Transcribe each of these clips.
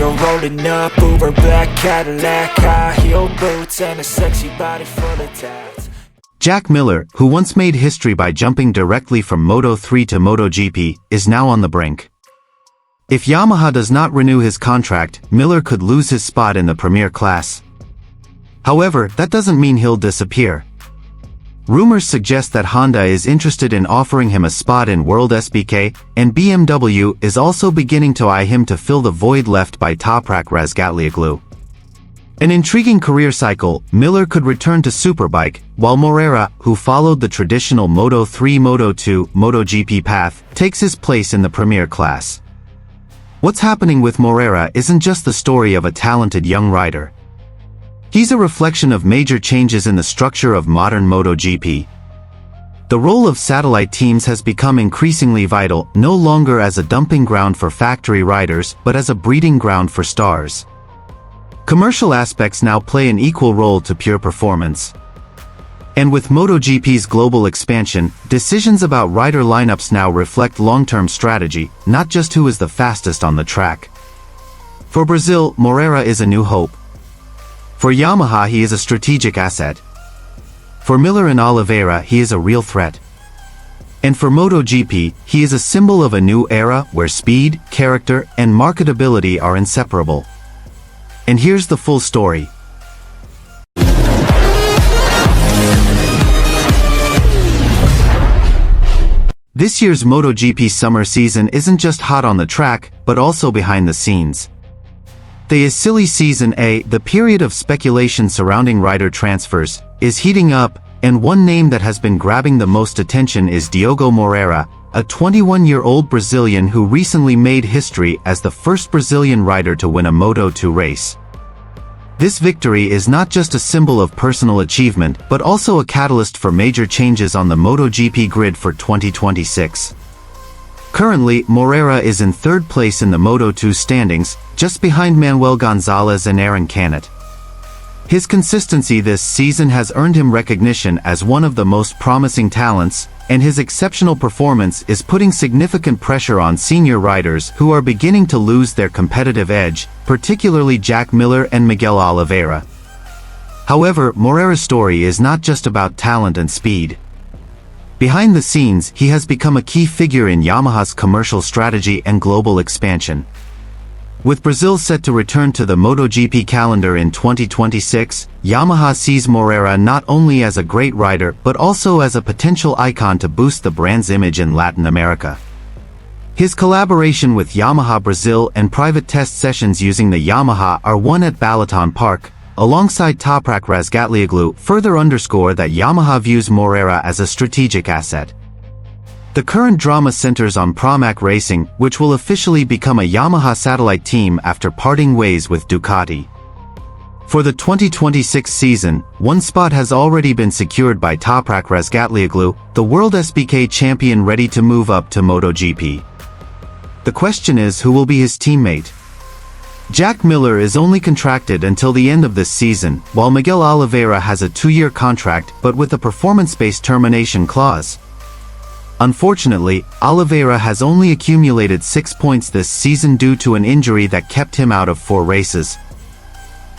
You're rolling up, Uber black Cadillac, high heel boots, and a sexy body full of tats. Jack Miller, who once made history by jumping directly from Moto3 to MotoGP, is now on the brink. If Yamaha does not renew his contract, Miller could lose his spot in the Premier class. However, that doesn't mean he'll disappear. Rumors suggest that Honda is interested in offering him a spot in World SBK, and BMW is also beginning to eye him to fill the void left by Toprak Razgatlioglu. An intriguing career cycle, Miller could return to Superbike, while Morera, who followed the traditional Moto3, Moto2, MotoGP path, takes his place in the Premier class. What's happening with Morera isn't just the story of a talented young rider. He's a reflection of major changes in the structure of modern MotoGP. The role of satellite teams has become increasingly vital, no longer as a dumping ground for factory riders, but as a breeding ground for stars. Commercial aspects now play an equal role to pure performance. And with MotoGP's global expansion, decisions about rider lineups now reflect long-term strategy, not just who is the fastest on the track. For Brazil, Morera is a new hope. For Yamaha, he is a strategic asset. For Miller and Oliveira, he is a real threat. And for MotoGP, he is a symbol of a new era where speed, character, and marketability are inseparable. And here's the full story. This year's MotoGP summer season isn't just hot on the track, but also behind the scenes. The silly season A, the period of speculation surrounding rider transfers, is heating up, and one name that has been grabbing the most attention is Diogo Moreira, a 21-year-old Brazilian who recently made history as the first Brazilian rider to win a Moto2 race. This victory is not just a symbol of personal achievement, but also a catalyst for major changes on the MotoGP grid for 2026. Currently, Morera is in third place in the Moto2 standings, just behind Manuel Gonzalez and Aaron Canet. His consistency this season has earned him recognition as one of the most promising talents, and his exceptional performance is putting significant pressure on senior riders who are beginning to lose their competitive edge, particularly Jack Miller and Miguel Oliveira. However, Morera's story is not just about talent and speed. Behind the scenes, he has become a key figure in Yamaha's commercial strategy and global expansion. With Brazil set to return to the MotoGP calendar in 2026, Yamaha sees Morera not only as a great rider but also as a potential icon to boost the brand's image in Latin America. His collaboration with Yamaha Brazil and private test sessions using the Yamaha R1 at Balaton Park, alongside Toprak Razgatlioglu, further underscore that Yamaha views Morera as a strategic asset. The current drama centers on Pramac Racing, which will officially become a Yamaha satellite team after parting ways with Ducati. For the 2026 season, one spot has already been secured by Toprak Razgatlioglu, the World SBK champion ready to move up to MotoGP. The question is, who will be his teammate? Jack Miller is only contracted until the end of this season, while Miguel Oliveira has a 2-year contract but with a performance-based termination clause. Unfortunately, Oliveira has only accumulated 6 points this season due to an injury that kept him out of 4 races.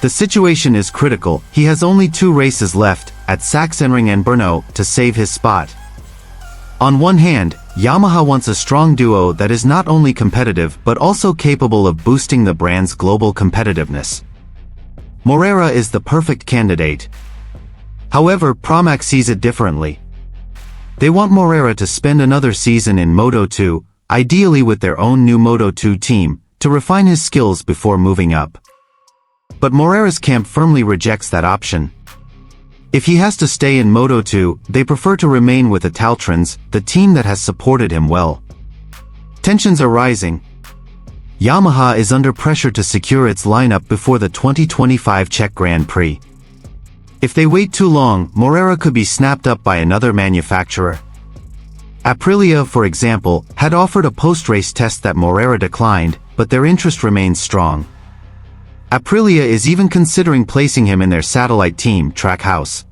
The situation is critical. He has only 2 races left, at Sachsenring and Brno, to save his spot. On one hand, Yamaha wants a strong duo that is not only competitive but also capable of boosting the brand's global competitiveness. Morera is the perfect candidate. However, Pramac sees it differently. They want Morera to spend another season in Moto2, ideally with their own new Moto2 team, to refine his skills before moving up. But Morera's camp firmly rejects that option. If he has to stay in Moto2, they prefer to remain with Italtrans, the team that has supported him well. Tensions are rising. Yamaha is under pressure to secure its lineup before the 2025 Czech Grand Prix. If they wait too long, Morera could be snapped up by another manufacturer. Aprilia, for example, had offered a post-race test that Morera declined, but their interest remains strong. Aprilia is even considering placing him in their satellite team, Trackhouse.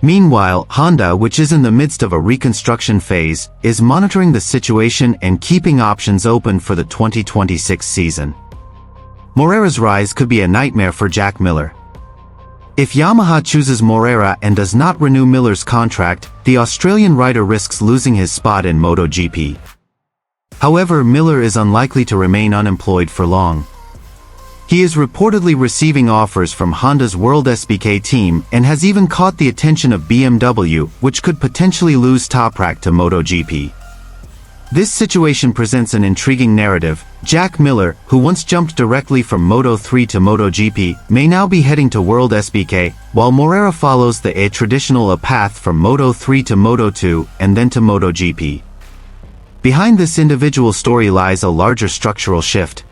Meanwhile, Honda, which is in the midst of a reconstruction phase, is monitoring the situation and keeping options open for the 2026 season. Morera's rise could be a nightmare for Jack Miller. If Yamaha chooses Morera and does not renew Miller's contract, the Australian rider risks losing his spot in MotoGP. However, Miller is unlikely to remain unemployed for long. He is reportedly receiving offers from Honda's World SBK team and has even caught the attention of BMW, which could potentially lose Toprak to MotoGP. This situation presents an intriguing narrative. Jack Miller, who once jumped directly from Moto3 to MotoGP, may now be heading to World SBK, while Morera follows the traditional path from Moto3 to Moto2 and then to MotoGP. Behind this individual story lies a larger structural shift.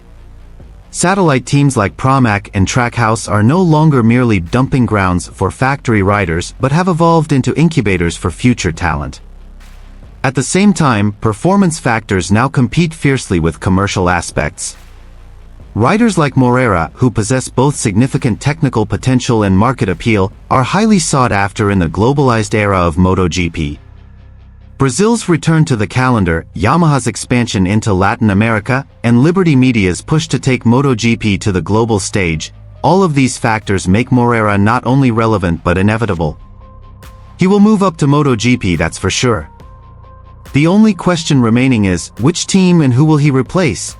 Satellite teams like Pramac and Trackhouse are no longer merely dumping grounds for factory riders but have evolved into incubators for future talent. At the same time, performance factors now compete fiercely with commercial aspects. Riders like Morera, who possess both significant technical potential and market appeal, are highly sought after in the globalized era of MotoGP. Brazil's return to the calendar, Yamaha's expansion into Latin America, and Liberty Media's push to take MotoGP to the global stage, all of these factors make Morera not only relevant but inevitable. He will move up to MotoGP, that's for sure. The only question remaining is, which team and who will he replace?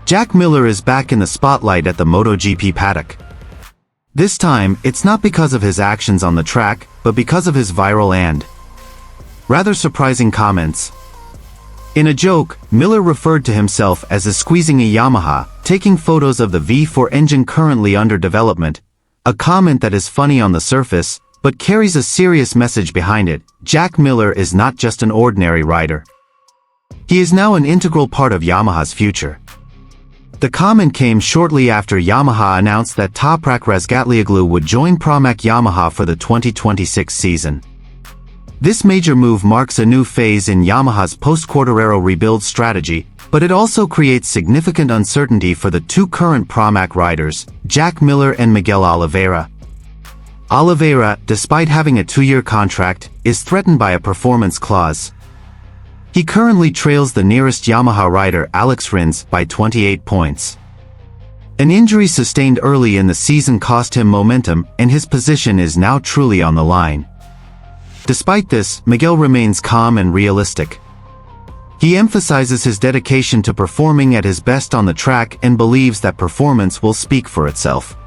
Jack Miller is back in the spotlight at the MotoGP paddock. This time, it's not because of his actions on the track, but because of his viral and rather surprising comments. In a joke, Miller referred to himself as squeezing a Yamaha, taking photos of the V4 engine currently under development, a comment that is funny on the surface, but carries a serious message behind it. Jack Miller is not just an ordinary rider. He is now an integral part of Yamaha's future. The comment came shortly after Yamaha announced that Toprak Razgatlioglu would join Pramac Yamaha for the 2026 season. This major move marks a new phase in Yamaha's post-Quartararo rebuild strategy, but it also creates significant uncertainty for the two current Pramac riders, Jack Miller and Miguel Oliveira. Oliveira, despite having a 2-year contract, is threatened by a performance clause. He currently trails the nearest Yamaha rider, Alex Rins, by 28 points. An injury sustained early in the season cost him momentum, and his position is now truly on the line. Despite this, Miguel remains calm and realistic. He emphasizes his dedication to performing at his best on the track and believes that performance will speak for itself.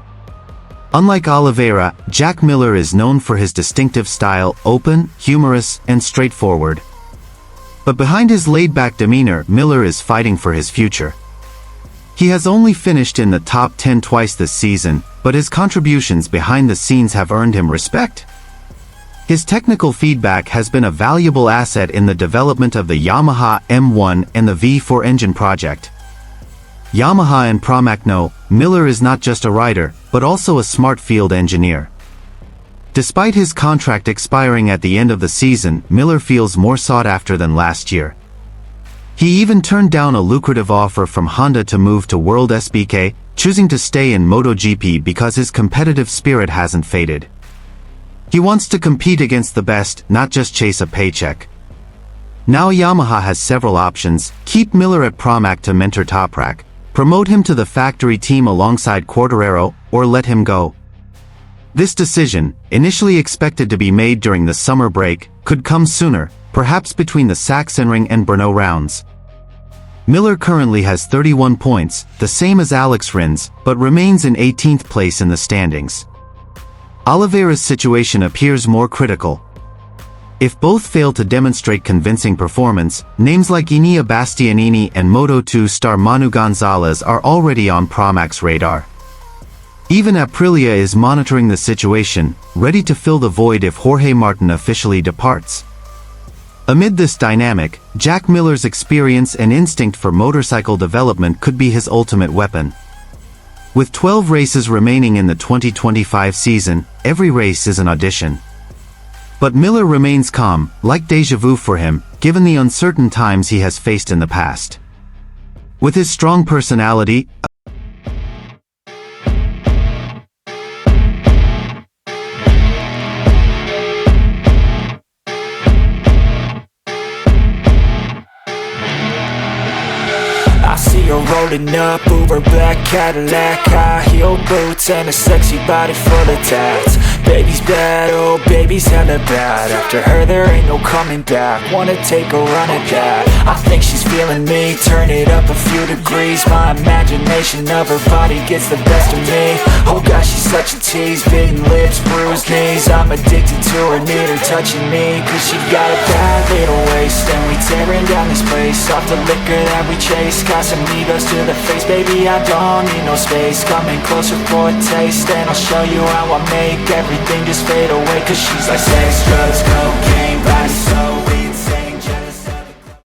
Unlike Oliveira, Jack Miller is known for his distinctive style, open, humorous, and straightforward. But behind his laid-back demeanor, Miller is fighting for his future. He has only finished in the top 10 twice this season, but his contributions behind the scenes have earned him respect. His technical feedback has been a valuable asset in the development of the Yamaha M1 and the V4 engine project. Yamaha and Pramac know, Miller is not just a rider, but also a smart field engineer. Despite his contract expiring at the end of the season, Miller feels more sought after than last year. He even turned down a lucrative offer from Honda to move to World SBK, choosing to stay in MotoGP because his competitive spirit hasn't faded. He wants to compete against the best, not just chase a paycheck. Now Yamaha has several options: keep Miller at Pramac to mentor Toprak, promote him to the factory team alongside Quartararo, or let him go. This decision, initially expected to be made during the summer break, could come sooner, perhaps between the Sachsenring and Brno rounds. Miller currently has 31 points, the same as Alex Rins, but remains in 18th place in the standings. Oliveira's situation appears more critical. If both fail to demonstrate convincing performance, names like Iñigo Bastianini and Moto2 star Manu Gonzalez are already on Pramac's radar. Even Aprilia is monitoring the situation, ready to fill the void if Jorge Martin officially departs. Amid this dynamic, Jack Miller's experience and instinct for motorcycle development could be his ultimate weapon. With 12 races remaining in the 2025 season, every race is an audition. But Miller remains calm, like déjà vu for him, given the uncertain times he has faced in the past. With his strong personality, I see her roll Pulling up, Uber black Cadillac, high heel boots and a sexy body full of tats. Baby's bad, oh baby's hella bad. After her there ain't no coming back. Wanna take a run at that. I think she's feeling me, turn it up a few degrees. My imagination of her body gets the best of me. Oh gosh, she's such a tease, bitten lips, bruised knees. I'm addicted to her, need her touching me. Cause she got a bad little waist, and we tearing down this place. Off the liquor that we chase, Casamigos to the face. Baby, I don't need no space, coming closer for a taste. And I'll show you how I make everything just fade away. Cause she's like sex, drugs, cocaine,